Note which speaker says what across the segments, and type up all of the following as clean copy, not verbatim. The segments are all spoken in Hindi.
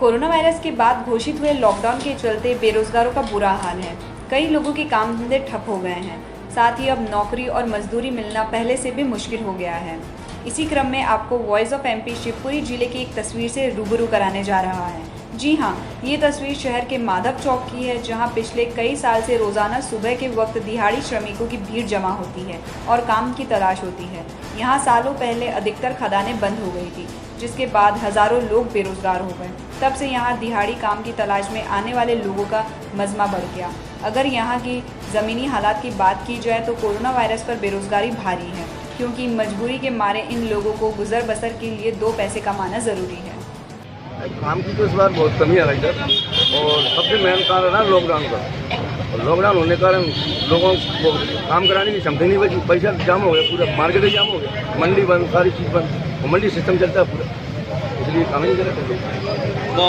Speaker 1: कोरोना वायरस के बाद घोषित हुए लॉकडाउन के चलते बेरोजगारों का बुरा हाल है। कई लोगों के काम धंधे ठप हो गए हैं। साथ ही अब नौकरी और मजदूरी मिलना पहले से भी मुश्किल हो गया है। इसी क्रम में आपको वॉइस ऑफ एमपी शिवपुरी जिले की एक तस्वीर से रूबरू कराने जा रहा है। जी हाँ, ये तस्वीर शहर के माधव चौक की है, जहाँ पिछले कई साल से रोजाना सुबह के वक्त दिहाड़ी श्रमिकों की भीड़ जमा होती है और काम की तलाश होती है। यहाँ सालों पहले अधिकतर खदानें बंद हो गई थी, जिसके बाद हजारों लोग बेरोजगार हो गए। तब से यहाँ दिहाड़ी काम की तलाश में आने वाले लोगों का मजमा बढ़ गया। अगर यहाँ की ज़मीनी हालात की बात की जाए तो कोरोना वायरस पर बेरोजगारी भारी है, क्योंकि मजबूरी के मारे इन लोगों को गुजर बसर के लिए 2 पैसे कमाना ज़रूरी है।
Speaker 2: काम की तो इस बार बहुत कमी है इधर, और सबसे मेन कारण है लॉकडाउन का। और लॉकडाउन होने के कारण लोगों को काम कराने की क्षमता नहीं बची। पैसा जाम हो गया, पूरा मार्केट जाम हो गया, मंडी बंद, सारी चीज़ बंद, और मंडी सिस्टम चलता है पूरा, इसलिए काम नहीं चलता।
Speaker 3: तो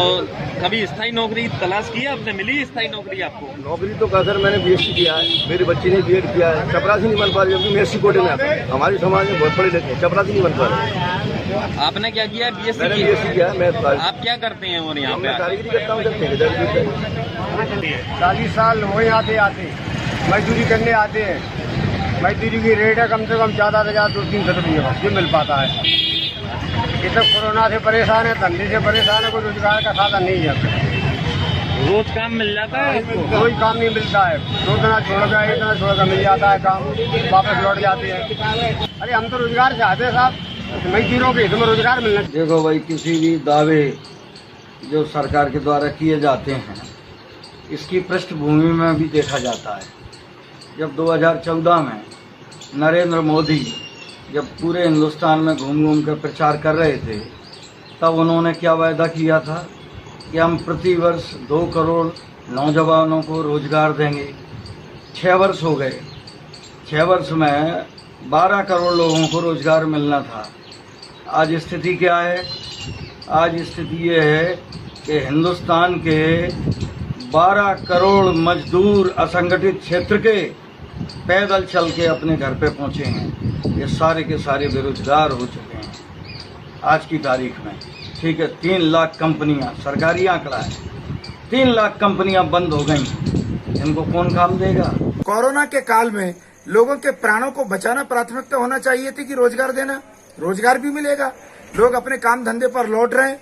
Speaker 3: कभी स्थायी नौकरी तलाश की है आपने? मिली स्थायी नौकरी आपको?
Speaker 2: नौकरी तो कहा सर, मैंने बीएससी किया है, मेरे बच्चे ने बीएड किया है, चपरासी नहीं बन पा रही, जबकि मैं एससी कोटे में आता हूँ। हमारे समाज में बहुत पढ़े लिखे हैं, चपरासी नहीं बन पा रहे।
Speaker 3: आपने क्या किया? बीएससी
Speaker 2: मैंने बीएससी किया है। मैं
Speaker 3: आप क्या करते हैं और यहाँ पे?
Speaker 2: कारीगरी करता हूँ, जब ठेकेदारी।
Speaker 4: 40 साल वही आते मजदूरी करने आते हैं। मजदूरी की रेट है कम से कम 4,000 200-300 रुपये जो मिल पाता है। ये सब कोरोना से परेशान है, धंधे से परेशान है, कोई रोजगार का साधन नहीं है।
Speaker 3: रोज काम मिल जाता है?
Speaker 4: कोई काम नहीं मिलता है। 2 दिन छोड़कर 1 दिन छोड़कर मिल जाता है काम, वापस लौट जाते हैं। अरे हम तो रोजगार चाहते हैं साहब, मजदूरों के हित में रोजगार मिलना।
Speaker 5: देखो भाई, किसी भी दावे जो सरकार के द्वारा किए जाते हैं, इसकी पृष्ठभूमि में भी देखा जाता है। जब 2014 में नरेंद्र मोदी जब पूरे हिंदुस्तान में घूम घूम कर प्रचार कर रहे थे, तब उन्होंने क्या वायदा किया था कि हम प्रति वर्ष 2 करोड़ नौजवानों को रोजगार देंगे। 6 वर्ष हो गए, 6 वर्ष में 12 करोड़ लोगों को रोजगार मिलना था। आज स्थिति क्या है? आज स्थिति ये है कि हिंदुस्तान के 12 करोड़ मजदूर असंगठित क्षेत्र के पैदल चल के अपने घर पे पहुंचे हैं। ये सारे के सारे बेरोजगार हो चुके हैं आज की तारीख में। ठीक है, 3 लाख कंपनियां, सरकारी आंकड़ा है, 3 लाख कंपनियां बंद हो गई। इनको कौन काम देगा?
Speaker 6: कोरोना के काल में लोगों के प्राणों को बचाना प्राथमिकता होना चाहिए थी कि रोजगार देना। रोजगार भी मिलेगा, लोग अपने काम धंधे पर लौट रहे हैं।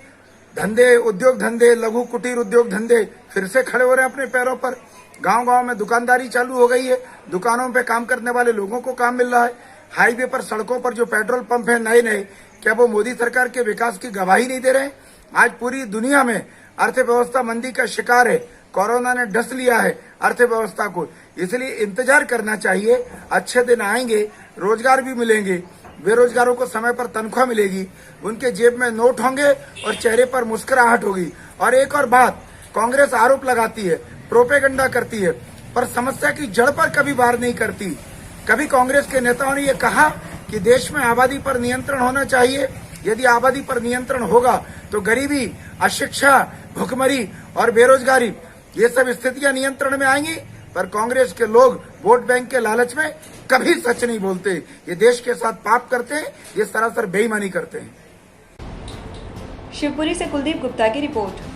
Speaker 6: धंधे, उद्योग धंधे, लघु कुटीर उद्योग धंधे फिर से खड़े हो रहे हैं अपने पैरों पर। गांव-गांव में दुकानदारी चालू हो गई है, दुकानों पे काम करने वाले लोगों को काम मिल रहा है। हाईवे पर, सड़कों पर जो पेट्रोल पंप है नए नए, क्या वो मोदी सरकार के विकास की गवाही नहीं दे रहे? आज पूरी दुनिया में अर्थव्यवस्था मंदी का शिकार है। कोरोना ने डस लिया है अर्थव्यवस्था को, इसलिए इंतजार करना चाहिए। अच्छे दिन आएंगे, रोजगार भी मिलेंगे, बेरोजगारों को समय पर तनख्वाह मिलेगी, उनके जेब में नोट होंगे और चेहरे पर मुस्कुराहट होगी। और एक और बात, कांग्रेस आरोप लगाती है, प्रोपेगेंडा करती है, पर समस्या की जड़ पर कभी वार नहीं करती। कभी कांग्रेस के नेताओं ने ये कहा कि देश में आबादी पर नियंत्रण होना चाहिए। यदि आबादी पर नियंत्रण होगा तो गरीबी, अशिक्षा, भुखमरी और बेरोजगारी, ये सब स्थितियां नियंत्रण में आएंगी। पर कांग्रेस के लोग वोट बैंक के लालच में कभी सच नहीं बोलते। ये देश के साथ पाप करते हैं, ये सरासर बेईमानी करते हैं।
Speaker 1: शिवपुरी से कुलदीप गुप्ता की रिपोर्ट।